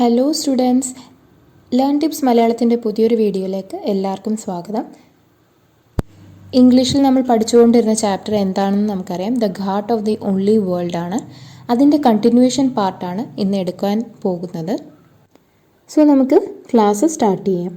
Hello students, learn tips മലയാളത്തിൻ്റെ പുതിയൊരു വീഡിയോയിലേക്ക് എല്ലാവർക്കും സ്വാഗതം. ഇംഗ്ലീഷിൽ നമ്മൾ പഠിച്ചുകൊണ്ടിരുന്ന ചാപ്റ്റർ എന്താണെന്ന് നമുക്കറിയാം. The ghat of the only world ആണ്. അതിൻ്റെ കണ്ടിന്യൂവേഷൻ പാർട്ടാണ് ഇന്ന് എടുക്കാൻ പോകുന്നത്. സോ നമുക്ക് ക്ലാസ് സ്റ്റാർട്ട് ചെയ്യാം.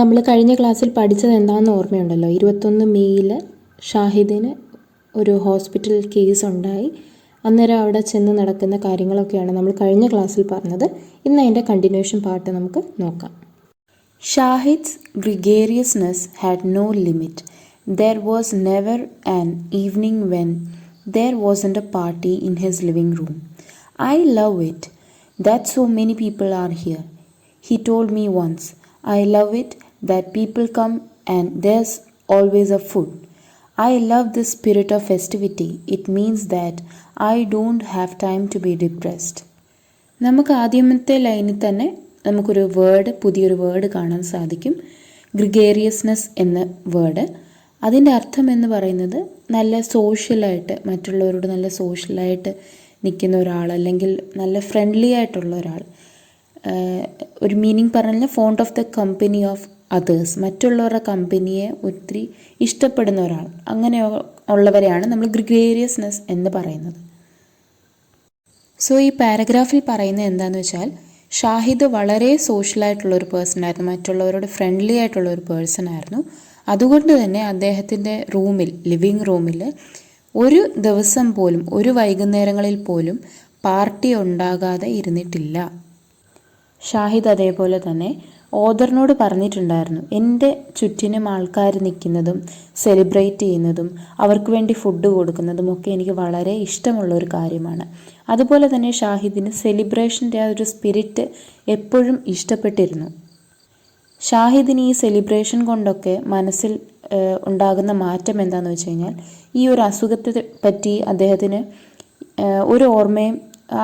നമ്മൾ കഴിഞ്ഞ ക്ലാസ്സിൽ പഠിച്ചത് എന്താണെന്ന് ഓർമ്മയുണ്ടല്ലോ. 21 മെയ്യിൽ ഷാഹിദിന് ഒരു ഹോസ്പിറ്റൽ കേസ് ഉണ്ടായി. അന്നേരം അവിടെ ചെന്ന് നടക്കുന്ന കാര്യങ്ങളൊക്കെയാണ് നമ്മൾ കഴിഞ്ഞ ക്ലാസ്സിൽ പറഞ്ഞത്. ഇന്ന് അതിൻ്റെ കണ്ടിന്യൂഷൻ പാർട്ട് നമുക്ക് നോക്കാം. Shahid's gregariousness had no limit. There was never an evening when there wasn't a party in his living room. I love it that so many people are here. He told me once, I love it that people come and there's always a food. I love the spirit of festivity. It means that I don't have time to be depressed. നമുക്ക് ആദ്യമത്തെ ലൈനിൽ തന്നെ നമുക്കൊരു പുതിയൊരു word കാണാൻ സാധിക്കും. ഗ്രിഗേറിയസ്നെസ് എന്ന word. അതിൻ്റെ അർത്ഥം എന്ന് പറയുന്നത് നല്ല സോഷ്യലായിട്ട്, മറ്റുള്ളവരോട് നല്ല സോഷ്യലായിട്ട് നിൽക്കുന്ന ഒരാൾ, അല്ലെങ്കിൽ നല്ല ഫ്രണ്ട്ലി ആയിട്ടുള്ള ഒരാൾ. ഒരു മീനിങ് പറഞ്ഞാൽ fond of the company of others, മറ്റുള്ളവരുടെ കമ്പനിയെ ഒത്തിരി ഇഷ്ടപ്പെടുന്ന ഒരാൾ. അങ്ങനെ ഉള്ളവരെയാണ് നമ്മൾ ഗ്രിഗേറിയസ്നെസ് എന്ന് പറയുന്നത്. സോ ഈ പാരഗ്രാഫിൽ പറയുന്നത് എന്താണെന്ന് വെച്ചാൽ, ഷാഹിദ് വളരെ സോഷ്യലായിട്ടുള്ളൊരു പേഴ്സൺ ആയിരുന്നു, മറ്റുള്ളവരോട് ഫ്രണ്ട്ലി ആയിട്ടുള്ള ഒരു പേഴ്സൺ ആയിരുന്നു. അതുകൊണ്ട് തന്നെ അദ്ദേഹത്തിൻ്റെ ലിവിങ് റൂമിൽ ഒരു ദിവസം പോലും, ഒരു വൈകുന്നേരങ്ങളിൽ പോലും പാർട്ടി ഉണ്ടാകാതെ ഇരുന്നിട്ടില്ല. ഷാഹിദ് അതേപോലെ തന്നെ ഓദറിനോട് പറഞ്ഞിട്ടുണ്ടായിരുന്നു, എൻ്റെ ചുറ്റിനും ആൾക്കാർ നിൽക്കുന്നതും സെലിബ്രേറ്റ് ചെയ്യുന്നതും അവർക്ക് വേണ്ടി ഫുഡ് കൊടുക്കുന്നതും ഒക്കെ എനിക്ക് വളരെ ഇഷ്ടമുള്ളൊരു കാര്യമാണ്. അതുപോലെ തന്നെ ഷാഹിദിന് സെലിബ്രേഷൻ്റെ ആ ഒരു സ്പിരിറ്റ് എപ്പോഴും ഇഷ്ടപ്പെട്ടിരുന്നു. ഷാഹിദിന് ഈ സെലിബ്രേഷൻ കൊണ്ടൊക്കെ മനസ്സിൽ ഉണ്ടാകുന്ന മാറ്റം എന്താണെന്ന് വെച്ച് കഴിഞ്ഞാൽ, ഈ ഒരു അസുഖത്തെ പറ്റി അദ്ദേഹത്തിന് ഒരു ഓർമ്മയും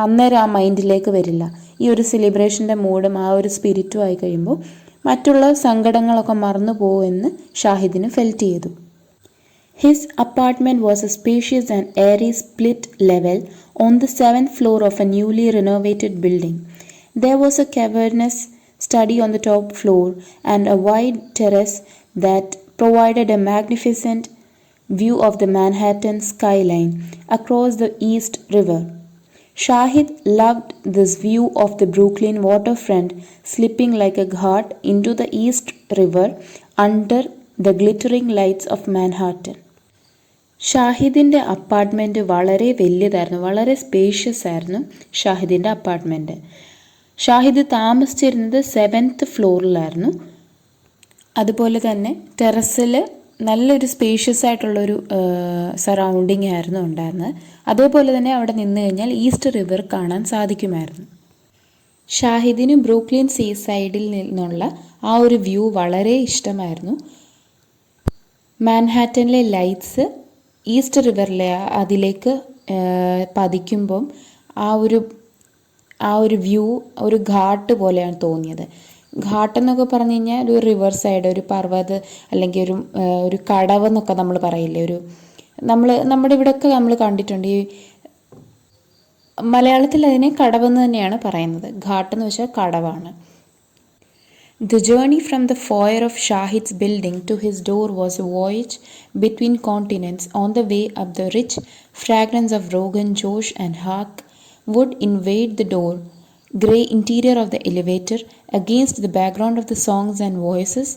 അന്നേരം ആ മൈൻഡിലേക്ക് വരില്ല. ഈ ഒരു സെലിബ്രേഷൻ്റെ മൂഡും ആ ഒരു സ്പിരിറ്റും ആയി കഴിയുമ്പോൾ മറ്റുള്ള സങ്കടങ്ങളൊക്കെ മറന്നു പോകുമെന്ന് ഷാഹിദിന് ഫെൽറ്റ് ചെയ്തു. His apartment was A spacious and Airy split level on the 7th floor of a newly renovated building. There was a cavernous study on the top floor and a wide terrace that provided a magnificent view of the Manhattan skyline across the East River. Shahid loved this view of the Brooklyn waterfront slipping like a ghat into the East River under the glittering lights of Manhattan. ഷാഹിദിൻ്റെ apartment വളരെ വലിയതായിരുന്നു, വളരെ spacious ആയിരുന്നു ഷാഹിദിൻ്റെ apartment. Shahid താമസിച്ചിരുന്നത് 7th ഫ്ലോറിലായിരുന്നു. അതുപോലെ തന്നെ ടെറസിൽ നല്ലൊരു സ്പേഷ്യസ് ആയിട്ടുള്ളൊരു സറൗണ്ടിങ് ആയിരുന്നു ഉണ്ടായിരുന്നത്. അതേപോലെ തന്നെ അവിടെ നിന്ന് കഴിഞ്ഞാൽ ഈസ്റ്റ് റിവർ കാണാൻ സാധിക്കുമായിരുന്നു. ഷാഹിദിന് ബ്രൂക്ലിൻ സീ സൈഡിൽ നിന്നുള്ള ആ ഒരു വ്യൂ വളരെ ഇഷ്ടമായിരുന്നു. മാൻഹാറ്റനിലെ ലൈറ്റ്സ് ഈസ്റ്റ് റിവറിലെ അതിലേക്ക് പതിക്കുമ്പം ആ ഒരു വ്യൂ ഒരു ഘാട്ട് പോലെയാണ് തോന്നിയത്. ഘാട്ട് എന്നൊക്കെ പറഞ്ഞു കഴിഞ്ഞാൽ ഒരു റിവർ സൈഡ്, ഒരു പർവ്വത, അല്ലെങ്കിൽ ഒരു കടവെന്നൊക്കെ നമ്മൾ പറയില്ലേ. നമ്മുടെ ഇവിടെയൊക്കെ നമ്മൾ കണ്ടിട്ടുണ്ട്. ഈ മലയാളത്തിൽ അതിനെ കടവെന്ന് തന്നെയാണ് പറയുന്നത്. ഘാട്ട് എന്ന് വെച്ചാൽ കടവാണ്. The journey from the foyer of Shahid's building to his door was a voyage between continents. On the way up, the rich fragrance of Rogan Josh and Haq would invade the grey interior of the elevator against the background of the songs and voices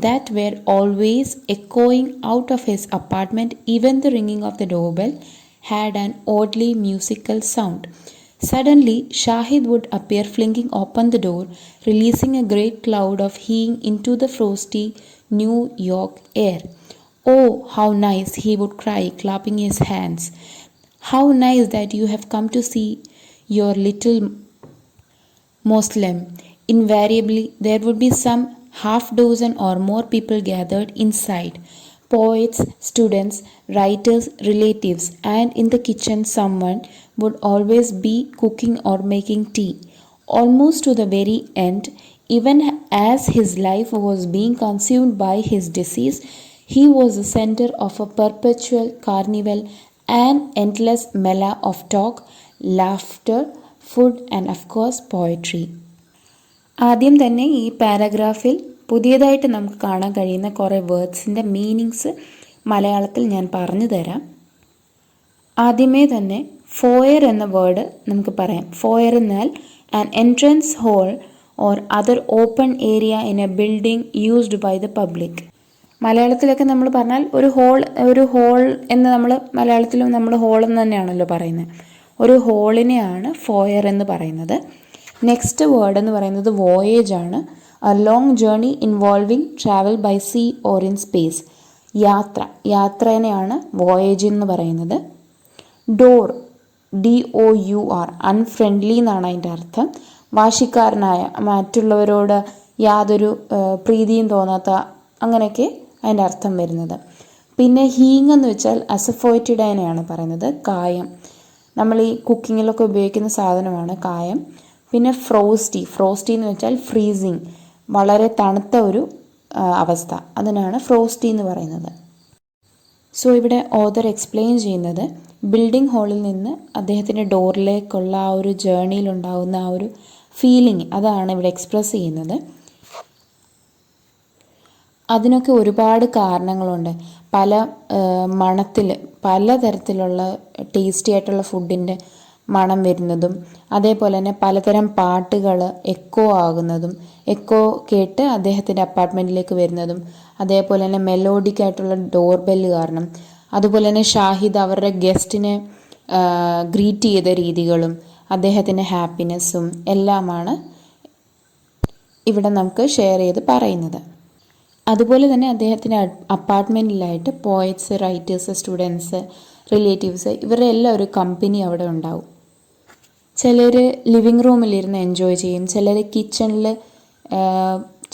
that were always echoing out of his apartment. Even the ringing of the doorbell had an oddly musical sound. Suddenly, Shahid would appear flinging open the door, releasing a great cloud of heat into the frosty New York air. "Oh, how nice," he would cry, clapping his hands. "How nice that you have come to see your little Muslim." Invariably, there would be some half dozen or more people gathered inside. Poets, students, writers, relatives, and in the kitchen someone would always be cooking or making tea. Almost to the very end, even as his life was being consumed by his disease, He was the center of a perpetual carnival, an endless melee of talk, laughter, food and of course poetry. ആദ്യം തന്നെ ഈ പാരഗ്രാഫിൽ പുതിയതായിട്ട് നമുക്ക് കാണാൻ കഴിയുന്ന കുറേ വേർഡ്സിൻ്റെ meanings മലയാളത്തിൽ ഞാൻ പറഞ്ഞു തരാം. ആദ്യമേ തന്നെ ഫോയർ എന്ന വേർഡ് നമുക്ക് പറയാം. ഫോയർ എന്നാൽ an entrance hall or other open area in a building used by the public. മലയാളത്തിലൊക്കെ നമ്മൾ പറഞ്ഞാൽ ഒരു ഹോൾ എന്ന് നമ്മൾ മലയാളത്തിലും നമ്മൾ ഹോൾ എന്ന് തന്നെയാണല്ലോ പറയുന്നത്. ഒരു ഹോളിനെയാണ് ഫോയർ എന്ന് പറയുന്നത്. നെക്സ്റ്റ് വേർഡ് എന്ന് പറയുന്നത് വോയേജ് ആണ്. A long journey involving travel by sea or in space. യാത്രേനെയാണ് വോയേജ് എന്ന് പറയുന്നത്. ഡോർ, DOUR, അൺഫ്രണ്ട്ലി എന്നാണ് അതിൻ്റെ അർത്ഥം. വാശിക്കാരനായ, മറ്റുള്ളവരോട് യാതൊരു പ്രീതിയും തോന്നാത്ത, അങ്ങനെയൊക്കെ അതിൻ്റെ അർത്ഥം വരുന്നത്. പിന്നെ ഹീങ് എന്ന് വെച്ചാൽ അസഫോയിറ്റിഡേനെയാണ് പറയുന്നത്, കായം. നമ്മൾ ഈ കുക്കിങ്ങിലൊക്കെ ഉപയോഗിക്കുന്ന സാധനമാണ് കായം. പിന്നെ ഫ്രോസ്റ്റി എന്ന് വെച്ചാൽ ഫ്രീസിങ്, വളരെ തണുത്ത ഒരു അവസ്ഥ, അതിനാണ് ഫ്രോസ്റ്റി എന്ന് പറയുന്നത്. സോ ഇവിടെ ഓഥർ എക്സ്പ്ലെയിൻ ചെയ്യുന്നത് ബിൽഡിംഗ് ഹാളിൽ നിന്ന് അദ്ദേഹത്തിൻ്റെ ഡോറിലേക്കുള്ള ആ ഒരു ജേർണിയിലുണ്ടാകുന്ന ആ ഒരു ഫീലിംഗ്, അതാണ് ഇവിടെ എക്സ്പ്രസ് ചെയ്യുന്നത്. അതിനൊക്കെ ഒരുപാട് കാരണങ്ങളുണ്ട്. പല മണത്തിൽ, പലതരത്തിലുള്ള ടേസ്റ്റി ആയിട്ടുള്ള ഫുഡിൻ്റെ മണം വരുന്നതും, അതേപോലെ തന്നെ പലതരം പാട്ടുകൾ എക്കോ ആകുന്നതും, എക്കോ കേട്ട് അദ്ദേഹത്തിൻ്റെ അപ്പാർട്ട്മെൻറ്റിലേക്ക് വരുന്നതും, അതേപോലെ തന്നെ മെലോഡിക് ആയിട്ടുള്ള ഡോർ ബെല്ല് കാരണം, അതുപോലെ തന്നെ ഷാഹിദ് അവരുടെ ഗസ്റ്റിനെ ഗ്രീറ്റ് ചെയ്ത രീതികളും അദ്ദേഹത്തിൻ്റെ ഹാപ്പിനെസ്സും എല്ലാമാണ് ഇവിടെ നമുക്ക് ഷെയർ ചെയ്ത് പറയുന്നത്. അതുപോലെ തന്നെ അദ്ദേഹത്തിൻ്റെ അപ്പാർട്ട്മെൻറ്റിലായിട്ട് പോയറ്റ്സ്, റൈറ്റേഴ്സ്, സ്റ്റുഡൻസ്, റിലേറ്റീവ്സ്, ഇവരുടെ എല്ലാം ഒരു കമ്പനി അവിടെ ഉണ്ടാവും. ചിലർ ലിവിങ് റൂമിലിരുന്ന് എൻജോയ് ചെയ്യും, ചിലർ കിച്ചണിൽ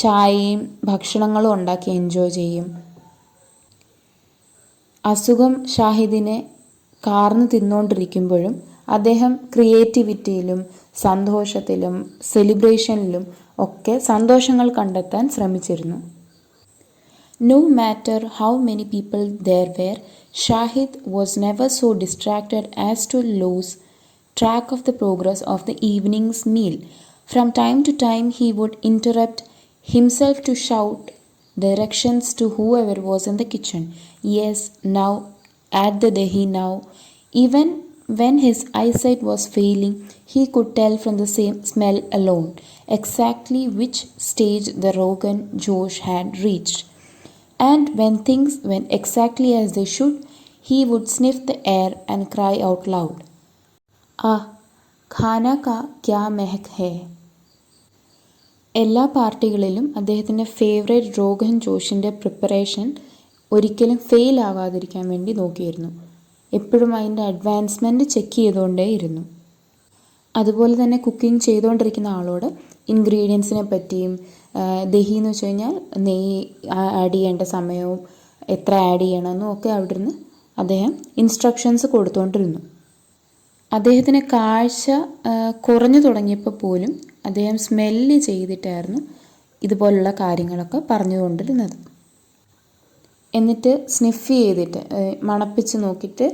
ചായയും ഭക്ഷണങ്ങളും ഉണ്ടാക്കി എൻജോയ് ചെയ്യും. അസുഖം ഷാഹിദിനെ കാർന്ന് തിന്നുകൊണ്ടിരിക്കുമ്പോഴും അദ്ദേഹം ക്രിയേറ്റിവിറ്റിയിലും സന്തോഷത്തിലും സെലിബ്രേഷനിലും ഒക്കെ സന്തോഷങ്ങൾ കണ്ടെത്താൻ ശ്രമിച്ചിരുന്നു. No matter how many people there were, Shahid was never so distracted as to lose track of the progress of the evening's meal. From time to time he would interrupt himself to shout directions to whoever was in the kitchen. Yes, now, add the dahi now. Even when his eyesight was failing, he could tell from the same smell alone exactly which stage the Rogan Josh had reached. And when things went exactly as they should, he would sniff the air and cry out loud, "Ah, khana ka kya mehak hai." എല്ലാ പാർട്ടികളിലും അദ്ദേഹത്തിൻ്റെ favourite rogan ജോഷിൻ്റെ preparation ഒരിക്കലും fail ആവാതിരിക്കാൻ വേണ്ടി നോക്കിയിരുന്നു. എപ്പോഴും അതിൻ്റെ advancement check ചെയ്തുകൊണ്ടേയിരുന്നു. അതുപോലെ തന്നെ cooking ചെയ്തുകൊണ്ടിരിക്കുന്ന ആളോട് ഇൻഗ്രീഡിയൻസിനെ പറ്റിയും, ദഹി എന്ന് വെച്ച് കഴിഞ്ഞാൽ നെയ്യ് ആഡ് ചെയ്യേണ്ട സമയവും എത്ര ആഡ് ചെയ്യണമെന്നും ഒക്കെ അവിടെ നിന്ന് അദ്ദേഹം ഇൻസ്ട്രക്ഷൻസ് കൊടുത്തുകൊണ്ടിരുന്നു. അദ്ദേഹത്തിന് കാഴ്ച കുറഞ്ഞു തുടങ്ങിയപ്പോൾ പോലും അദ്ദേഹം സ്മെല്ല് ചെയ്തിട്ടായിരുന്നു ഇതുപോലുള്ള കാര്യങ്ങളൊക്കെ പറഞ്ഞുകൊണ്ടിരുന്നത്. എന്നിട്ട് സ്നിഫ് ചെയ്തിട്ട് മണപ്പിച്ച് നോക്കിയിട്ട്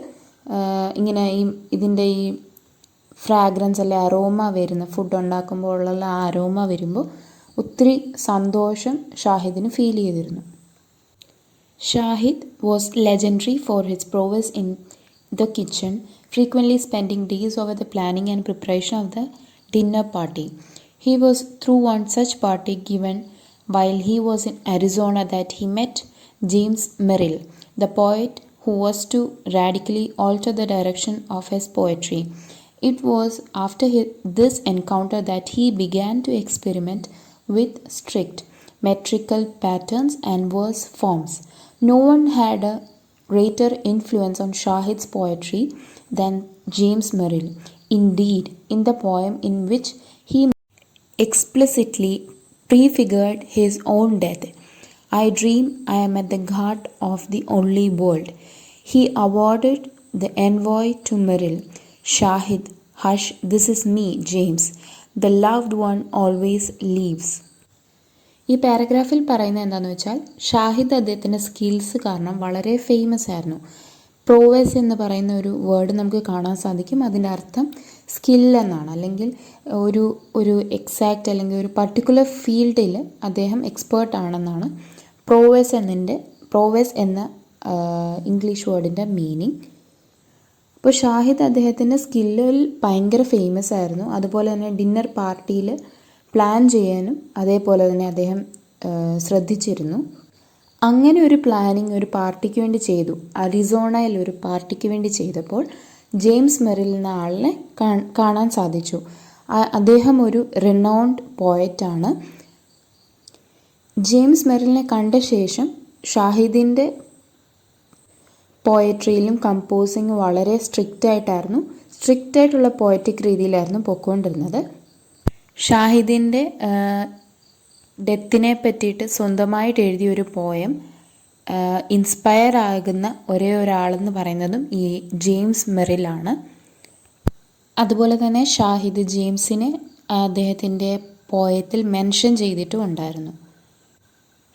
ഇങ്ങനെ ഇതിൻ്റെ ഈ ഫ്രാഗ്രൻസ് അല്ലെ അരോമ വരുന്ന, ഫുഡ് ഉണ്ടാക്കുമ്പോൾ ഉള്ള ആ അരോമ വരുമ്പോൾ ഒത്തിരി സന്തോഷം ഷാഹിദിന് ഫീൽ ചെയ്തിരുന്നു. Shahid was legendary for his prowess in the kitchen, frequently spending days over the planning and preparation of the dinner party. He was through one such party given while he was in Arizona that he met James Merrill, the poet who was to radically alter the direction of his poetry. It was after this encounter that he began to experiment with strict metrical patterns and verse forms. No one had a greater influence on Shahid's poetry than James Merrill. Indeed, in the poem in which he explicitly prefigured his own death, "I dream I am at the ghat of the only world," he awarded the envoy to Merrill. "Shahid, hush, this is me, James. The loved one always leaves." ഈ പാരഗ്രാഫിൽ പറയുന്നത് എന്താണെന്ന് വെച്ചാൽ ഷാഹിദ് അദ്ദേഹത്തിൻ്റെ skills കാരണം വളരെ famous ആയിരുന്നു. പ്രോവേസ് എന്ന് പറയുന്ന ഒരു വേർഡ് നമുക്ക് കാണാൻ സാധിക്കും. അതിൻ്റെ അർത്ഥം സ്കിൽ എന്നാണ്, അല്ലെങ്കിൽ ഒരു ഒരു എക്സാക്റ്റ് അല്ലെങ്കിൽ ഒരു പർട്ടിക്കുലർ ഫീൽഡിൽ അദ്ദേഹം എക്സ്പേർട്ട് ആണെന്നാണ് പ്രോവേസ് എന്ന ഇംഗ്ലീഷ് വേർഡിൻ്റെ മീനിങ്. അപ്പോൾ ഷാഹിദ് അദ്ദേഹത്തിൻ്റെ സ്കില്ലിൽ ഭയങ്കര ഫേമസ് ആയിരുന്നു. അതുപോലെ തന്നെ ഡിന്നർ പാർട്ടിയിൽ പ്ലാൻ ചെയ്യാനും അതേപോലെ തന്നെ അദ്ദേഹം ശ്രദ്ധിച്ചിരുന്നു. അങ്ങനെ ഒരു പ്ലാനിങ് ഒരു പാർട്ടിക്ക് വേണ്ടി ചെയ്തു. അരിസോണയിൽ ഒരു പാർട്ടിക്ക് വേണ്ടി ചെയ്തപ്പോൾ ജെയിംസ് മെറിൽ എന്ന ആളിനെ കാണാൻ സാധിച്ചു. അദ്ദേഹം ഒരു റിനൗൺഡ് പോയറ്റാണ്. ജെയിംസ് മെറിലിനെ കണ്ട ശേഷം ഷാഹിദിൻ്റെ പോയട്രിയിലും കമ്പോസിങ് വളരെ സ്ട്രിക്റ്റായിട്ടുള്ള പോയറ്റിക് രീതിയിലായിരുന്നു പൊയ്ക്കൊണ്ടിരുന്നത്. ഷാഹിദിൻ്റെ ഡെത്തിനെ പറ്റിയിട്ട് സ്വന്തമായിട്ട് എഴുതിയൊരു പോയം ഇൻസ്പയർ ആകുന്ന ഒരേ ഒരാളെന്ന് പറയുന്നതും ഈ ജെയിംസ് മെറിലാണ്. അതുപോലെ തന്നെ ഷാഹിദ് ജെയിംസിനെ അദ്ദേഹത്തിൻ്റെ പോയത്തിൽ മെൻഷൻ ചെയ്തിട്ടും ഉണ്ടായിരുന്നു.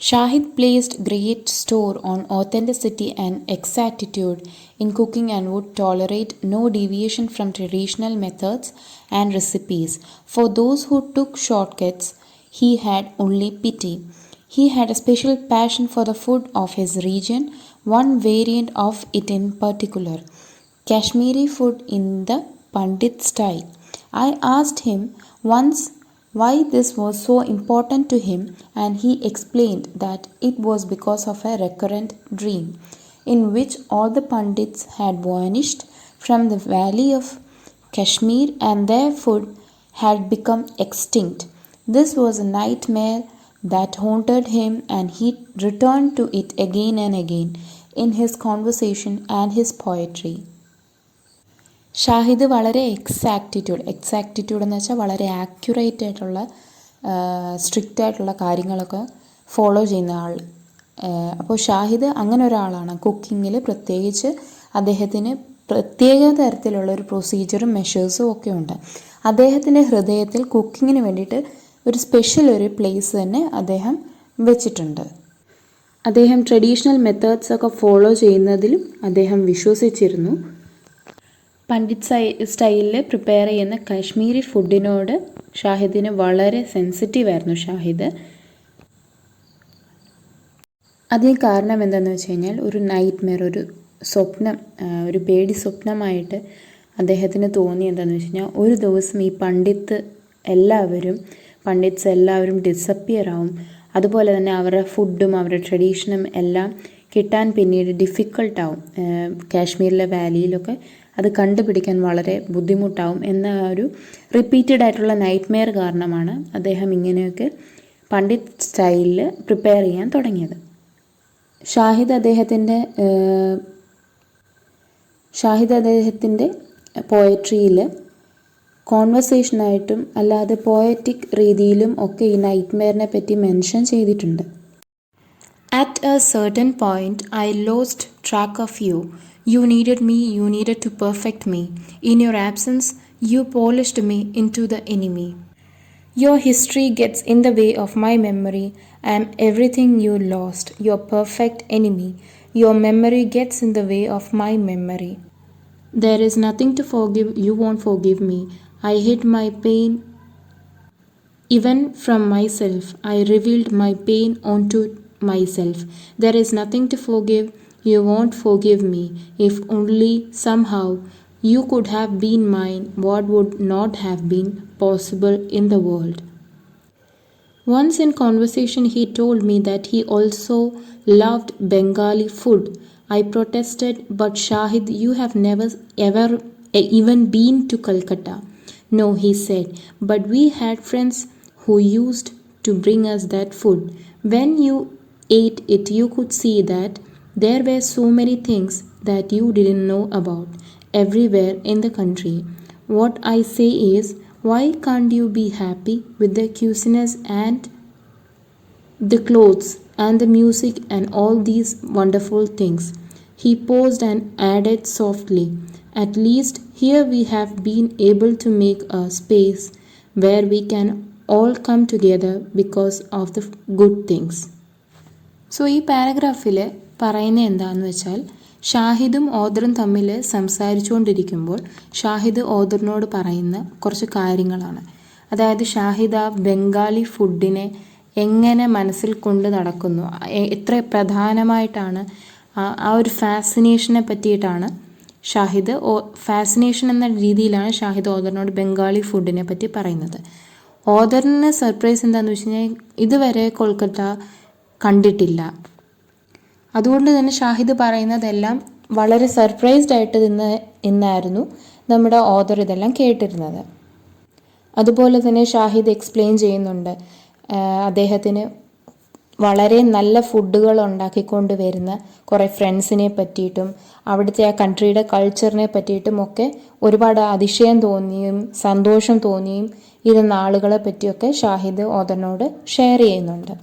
Shahid placed great store on authenticity and exactitude in cooking and would tolerate no deviation from traditional methods and recipes. For those who took shortcuts, he had only pity. He had a special passion for the food of his region, one variant of it in particular, Kashmiri food in the Pandit style. I asked him once why this was so important to him, and he explained that it was because of a recurrent dream in which all the Pandits had vanished from the valley of Kashmir and their food had become extinct. This was a nightmare that haunted him, and he returned to it again and again in his conversation and his poetry. Shahid വളരെ എക്സാക്റ്റിറ്റ്യൂഡ് എന്ന് വെച്ചാൽ വളരെ accurate ആയിട്ടുള്ള strict ആയിട്ടുള്ള കാര്യങ്ങളൊക്കെ follow ചെയ്യുന്ന ആൾ. അപ്പോൾ ഷാഹിദ് അങ്ങനെ ഒരാളാണ്. കുക്കിങ്ങിൽ പ്രത്യേകിച്ച് അദ്ദേഹത്തിന് പ്രത്യേക തരത്തിലുള്ള ഒരു പ്രൊസീജിയറും മെഷേഴ്സും ഒക്കെ ഉണ്ട്. അദ്ദേഹത്തിൻ്റെ ഹൃദയത്തിൽ കുക്കിങ്ങിന് വേണ്ടിയിട്ട് ഒരു സ്പെഷ്യൽ ഒരു പ്ലേസ് തന്നെ അദ്ദേഹം വെച്ചിട്ടുണ്ട്. അദ്ദേഹം ട്രഡീഷണൽ മെത്തേഡ്സൊക്കെ ഫോളോ ചെയ്യുന്നതിലും അദ്ദേഹം വിശ്വസിച്ചിരുന്നു. പണ്ഡിറ്റ് സ്റ്റൈലിൽ പ്രിപ്പയർ ചെയ്യുന്ന കാശ്മീരി ഫുഡിനോട് ഷാഹിദിന് വളരെ സെൻസിറ്റീവായിരുന്നു ഷാഹിദ്. അതിന് കാരണം എന്താണെന്ന് വെച്ച് കഴിഞ്ഞാൽ ഒരു നൈറ്റ്മെയർ, ഒരു സ്വപ്നം, ഒരു പേടി സ്വപ്നമായിട്ട് അദ്ദേഹത്തിന് തോന്നി. എന്താണെന്ന് വെച്ച് കഴിഞ്ഞാൽ ഒരു ദിവസം ഈ പണ്ഡിറ്റ്സ് എല്ലാവരും ഡിസപ്പിയർ ആവും. അതുപോലെ തന്നെ അവരുടെ ഫുഡും അവരുടെ ട്രഡീഷനും എല്ലാം കിട്ടാൻ പിന്നീട് ഡിഫിക്കൾട്ടാവും. കാശ്മീരിലെ വാലിയിലൊക്കെ അത് കണ്ടുപിടിക്കാൻ വളരെ ബുദ്ധിമുട്ടാവും എന്ന ഒരു റിപ്പീറ്റഡ് ആയിട്ടുള്ള നൈറ്റ്മെയർ കാരണമാണ് അദ്ദേഹം ഇങ്ങനെയൊക്കെ പണ്ഡിറ്റ് സ്റ്റൈലിൽ പ്രിപ്പയർ ചെയ്യാൻ തുടങ്ങിയത്. ഷാഹിദ് അദ്ദേഹത്തിൻ്റെ പോയട്രിയിൽ കോൺവെർസേഷനായിട്ടും അല്ലാതെ പോയറ്റിക് രീതിയിലും ഒക്കെ ഈ നൈറ്റ്മെയറിനെ പറ്റി മെൻഷൻ ചെയ്തിട്ടുണ്ട്. At a certain point, I lost track of you. You needed me, you needed to perfect me. In your absence, you polished me into the enemy. Your history gets in the way of my memory. I am everything you lost, your perfect enemy. Your memory gets in the way of my memory. There is nothing to forgive, you won't forgive me. I hid my pain even from myself. I revealed my pain onto myself. There is nothing to forgive, you won't forgive me. If only somehow you could have been mine, what would not have been possible in the world? Once in conversation he told me that he also loved Bengali food. I protested, but Shahid, you have never ever even been to Calcutta. No, he said, but we had friends who used to bring us that food. When you ate it, you could see that there were so many things that you didn't know about everywhere in the country. What I say is, why can't you be happy with the cuisines and the clothes and the music and all these wonderful things? He paused and added softly, at least here we have been able to make a space where we can all come together because of the good things. So ഈ പാരഗ്രാഫിൽ പറയുന്നത് എന്താണെന്ന് വെച്ചാൽ, ഷാഹിദും ഓദറും തമ്മിൽ സംസാരിച്ചുകൊണ്ടിരിക്കുമ്പോൾ ഷാഹിദ് ഓദറിനോട് പറയുന്ന കുറച്ച് കാര്യങ്ങളാണ്. അതായത് ഷാഹിദ് ആ ബംഗാളി ഫുഡിനെ എങ്ങനെ മനസ്സിൽ കൊണ്ട് നടക്കുന്നു, എത്ര പ്രധാനമായിട്ടാണ് ആ ഒരു ഫാസിനേഷനെ പറ്റിയിട്ടാണ് ഫാസിനേഷൻ എന്ന രീതിയിലാണ് ഷാഹിദ് ഓദറിനോട് ബംഗാളി ഫുഡിനെ പറ്റി പറയുന്നത്. ഓദറിന് സർപ്രൈസ് എന്താണെന്ന് വെച്ച് കഴിഞ്ഞാൽ ഇതുവരെ കൊൽക്കത്ത കണ്ടിട്ടില്ല. അതുകൊണ്ട് തന്നെ ഷാഹിദ് പറയുന്നതെല്ലാം വളരെ സർപ്രൈസ്ഡ് ആയിട്ട് ഇന്നായിരുന്നു നമ്മുടെ ഓദർ ഇതെല്ലാം കേട്ടിരുന്നത്. അതുപോലെ തന്നെ ഷാഹിദ് എക്സ്പ്ലെയിൻ ചെയ്യുന്നുണ്ട് അദ്ദേഹത്തിന് വളരെ നല്ല ഫുഡുകൾ ഉണ്ടാക്കിക്കൊണ്ട് വരുന്ന കുറേ ഫ്രണ്ട്സിനെ പറ്റിയിട്ടും അവിടുത്തെ ആ കൺട്രിയുടെ കൾച്ചറിനെ പറ്റിയിട്ടും ഒക്കെ ഒരുപാട് അതിശയം തോന്നിയും സന്തോഷം തോന്നിയും ഇരുന്ന ആളുകളെ പറ്റിയൊക്കെ ഷാഹിദ് ഓദറിനോട് ഷെയർ ചെയ്യുന്നുണ്ട്.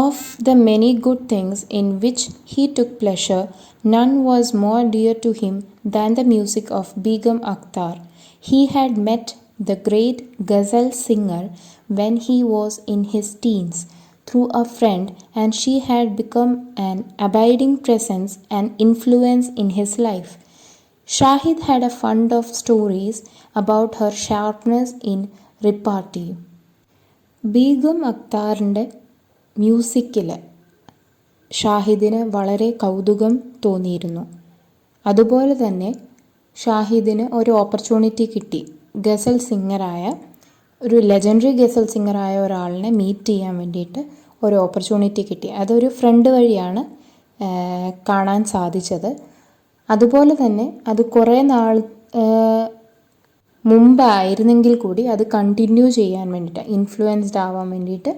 Of the many good things in which he took pleasure, none was more dear to him than the music of Begum Akhtar. He had met the great ghazal singer when he was in his teens through a friend, and she had become an abiding presence and influence in his life. Shahid had a fund of stories about her sharpness in repartee. Begum Akhtarന്റെ മ്യൂസിക്കിൽ ഷാഹിദിന് വളരെ കൗതുകം തോന്നിയിരുന്നു. അതുപോലെ തന്നെ ഷാഹിദിന് ഒരു opportunity കിട്ടി. ഗസൽ സിംഗറായ ഒരു legendary ഗസൽ സിംഗറായ ഒരാളിനെ meet ചെയ്യാൻ വേണ്ടിയിട്ട് ഒരു ഓപ്പർച്യൂണിറ്റി കിട്ടി. അതൊരു ഫ്രണ്ട് വഴിയാണ് കാണാൻ സാധിച്ചത്. അതുപോലെ തന്നെ അത് കുറേ നാൾ മുമ്പായിരുന്നെങ്കിൽ കൂടി അത് കണ്ടിന്യൂ ചെയ്യാൻ വേണ്ടിയിട്ട്, ഇൻഫ്ലുവൻസ്ഡ് ആവാൻ വേണ്ടിയിട്ട്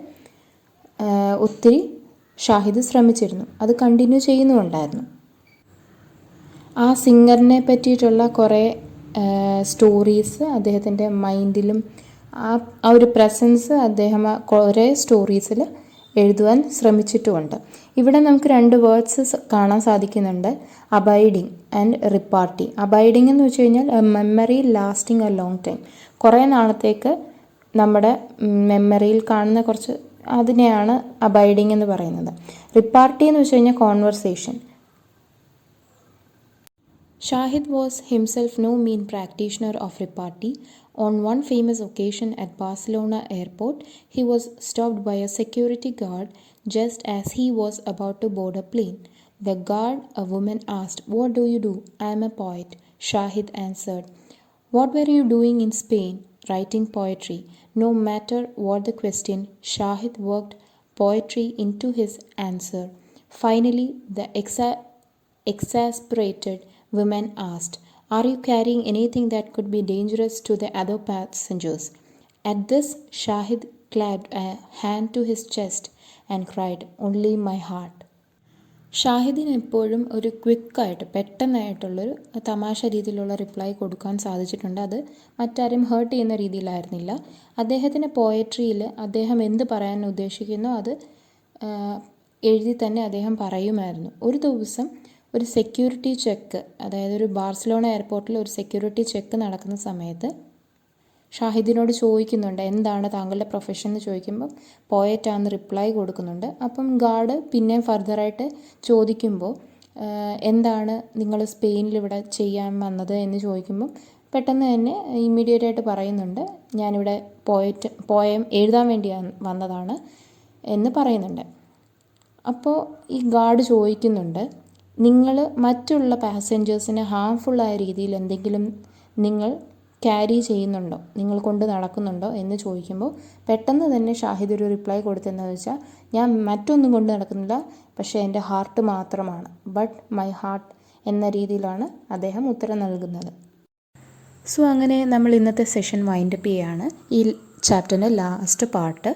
ഒത്തിരി ഷാഹിദ് ശ്രമിച്ചിരുന്നു. അത് കണ്ടിന്യൂ ചെയ്യുന്നുമുണ്ടായിരുന്നു. ആ സിംഗറിനെ പറ്റിയിട്ടുള്ള കുറേ സ്റ്റോറീസ് അദ്ദേഹത്തിൻ്റെ മൈൻഡിലും ആ ഒരു പ്രസൻസ് അദ്ദേഹം കുറേ സ്റ്റോറീസിൽ എഴുതുവാൻ ശ്രമിച്ചിട്ടുമുണ്ട്. ഇവിടെ നമുക്ക് 2 വേർഡ്സ് കാണാൻ സാധിക്കുന്നുണ്ട്, അബൈഡിങ് ആൻഡ് റിപ്പാർട്ടി. അബൈഡിങ് എന്ന് വെച്ച് കഴിഞ്ഞാൽ memory lasting A long time, കുറേ നാളത്തേക്ക് നമ്മുടെ മെമ്മറിയിൽ കാണുന്ന കുറച്ച്, അതിനെയാണ് അബൈഡിങ് എന്ന് പറയുന്നത്. റിപ്പാർട്ടി എന്ന് വെച്ച് കഴിഞ്ഞാൽ conversation. Shahid was himself no mean practitioner of repartee. On one famous occasion at Barcelona airport, he was stopped by a security guard just as he was about to board a plane. The guard, a woman, asked, "What do you do?" "I am a poet," Shahid answered. "What were you doing in Spain?" "Writing poetry." No matter what the question, Shahid worked poetry into his answer. Finally, the exasperated woman asked, "Are you carrying anything that could be dangerous to the other passengers?" At this, Shahid clapped a hand to his chest and cried, "Only my heart." ഷാഹിദിന് എപ്പോഴും ഒരു ക്വിക്കായിട്ട് പെട്ടെന്നായിട്ടുള്ളൊരു തമാശ രീതിയിലുള്ള reply കൊടുക്കാൻ സാധിച്ചിട്ടുണ്ട്. അത് മറ്റാരും heart ചെയ്യുന്ന രീതിയിലായിരുന്നില്ല. അദ്ദേഹത്തിൻ്റെ പോയട്രിയിൽ അദ്ദേഹം എന്ത് പറയാൻ ഉദ്ദേശിക്കുന്നോ അത് എഴുതി തന്നെ അദ്ദേഹം പറയുമായിരുന്നു. ഒരു ദിവസം ഒരു സെക്യൂരിറ്റി ചെക്ക്, അതായത് ഒരു ബാർസലോണ എയർപോർട്ടിൽ ഒരു സെക്യൂരിറ്റി ചെക്ക് നടക്കുന്ന സമയത്ത് ഷാഹിദിനോട് ചോദിക്കുന്നുണ്ട്, എന്താണ് താങ്കളുടെ പ്രൊഫഷൻ എന്ന് ചോദിക്കുമ്പം പോയറ്റാന്ന് റിപ്ലൈ കൊടുക്കുന്നുണ്ട്. അപ്പം ഗാർഡ് പിന്നെയും ഫർദറായിട്ട് ചോദിക്കുമ്പോൾ എന്താണ് നിങ്ങൾ സ്പെയിനിൽ ഇവിടെ ചെയ്യാൻ വന്നത് എന്ന് ചോദിക്കുമ്പം പെട്ടെന്ന് തന്നെ ഇമ്മീഡിയറ്റായിട്ട് പറയുന്നുണ്ട്, ഞാനിവിടെ പോയം എഴുതാൻ വേണ്ടി വന്നതാണ് എന്ന് പറയുന്നുണ്ട്. അപ്പോൾ ഈ ഗാർഡ് ചോദിക്കുന്നുണ്ട്, നിങ്ങൾ മറ്റുള്ള പാസഞ്ചേഴ്സിന് ഹാംഫുള്ളായ രീതിയിൽ എന്തെങ്കിലും നിങ്ങൾ ക്യാരി ചെയ്യുന്നുണ്ടോ, നിങ്ങൾ കൊണ്ട് നടക്കുന്നുണ്ടോ എന്ന് ചോദിക്കുമ്പോൾ പെട്ടെന്ന് തന്നെ ഷാഹിദ് ഒരു റിപ്ലൈ കൊടുത്തതെന്ന് വെച്ചാൽ, ഞാൻ മറ്റൊന്നും കൊണ്ട് നടക്കുന്നില്ല, പക്ഷേ എൻ്റെ ഹാർട്ട് മാത്രമാണ്, ബട്ട് മൈ ഹാർട്ട് എന്ന രീതിയിലാണ് അദ്ദേഹം ഉത്തരം നൽകുന്നത്. സോ അങ്ങനെ നമ്മൾ ഇന്നത്തെ സെഷൻ വൈൻഡപ്പ് ചെയ്യുകയാണ്. ഈ ചാപ്റ്ററിൻ്റെ ലാസ്റ്റ് പാർട്ട്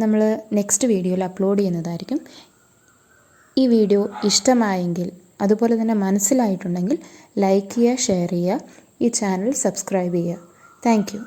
നമ്മൾ നെക്സ്റ്റ് വീഡിയോയിൽ അപ്ലോഡ് ചെയ്യുന്നതായിരിക്കും. ഈ വീഡിയോ ഇഷ്ടമായെങ്കിൽ, അതുപോലെ തന്നെ മനസ്സിലായിട്ടുണ്ടെങ്കിൽ ലൈക്ക് ചെയ്യുക, ഷെയർ ചെയ്യുക, ഈ ചാനൽ സബ്സ്ക്രൈബ് ചെയ്യുക. Thank you.